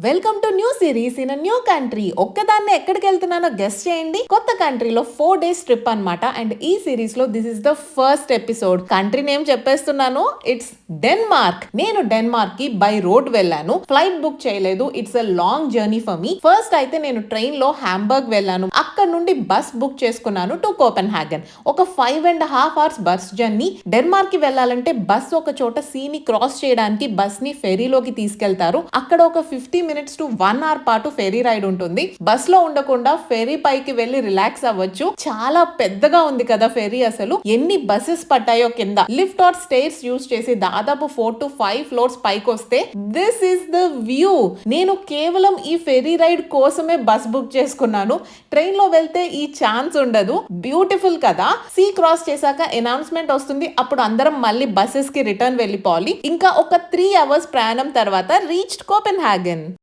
Welcome to new series in new country. ఒక్కదాన్ని ఎక్కడికి వెళ్తున్నానో guest చేయండి. కొత్త కంట్రీలో 4 days ట్రిప్ అన్నమాట. అండ్ ఈ సిరీస్ లో this is the first episode. Country name చెప్పేస్తున్నాను, ఇట్స్ డెన్మార్క్. నేను డెన్మార్క్ కి బై రోడ్ వెళ్ళాను, ఫ్లైట్ బుక్ చేయలేదు. It's a long journey for me. First అయితే నేను ట్రైన్ లో హాంబర్గ్ వెళ్ళాను, అక్కడ నుండి బస్ బుక్ చేసుకున్నాను టు కోపెన్హాగన్. ఒక 5.5 hours బస్ జర్నీ. డెన్మార్క్ కి వెళ్ళాలంటే బస్ ఒక చోట సీని క్రాస్ చేయడానికి బస్ ని ఫెరీలోకి తీసుకెళ్తారు. అక్కడ ఒక 50 minutes to 1 hour పాటు ఫెరీ రైడ్ ఉంటుంది. బస్ లో ఉండకుండా ఫెరీ పైకి వెళ్లి రిలాక్స్ అవ్వచ్చు. చాలా పెద్దగా ఉంది కదా ఫెరీ. అసలు ఎన్ని బస్సెస్ పట్టాయో కింద. లిఫ్ట్ ఆర్ స్టేర్స్ యూస్ చేసి దాదాపు 4 to 5 floors పైకి వస్తే దిస్ ఇస్ ద వ్యూ. నేను కేవలం ఈ ఫెరీ రైడ్ కోసమే బస్ బుక్ చేసుకున్నాను. ట్రైన్ లో వెళ్తే ఈ ఛాన్స్ ఉండదు. బ్యూటిఫుల్ కదా. సీ క్రాస్ చేశాక అనౌన్స్మెంట్ వస్తుంది, అప్పుడు అందరం మళ్ళీ బస్సెస్ కి రిటర్న్ వెళ్ళిపోవాలి. ఇంకా ఒక 3 hours ప్రయాణం తర్వాత రీచ్డ్ కోపెన్హాగన్.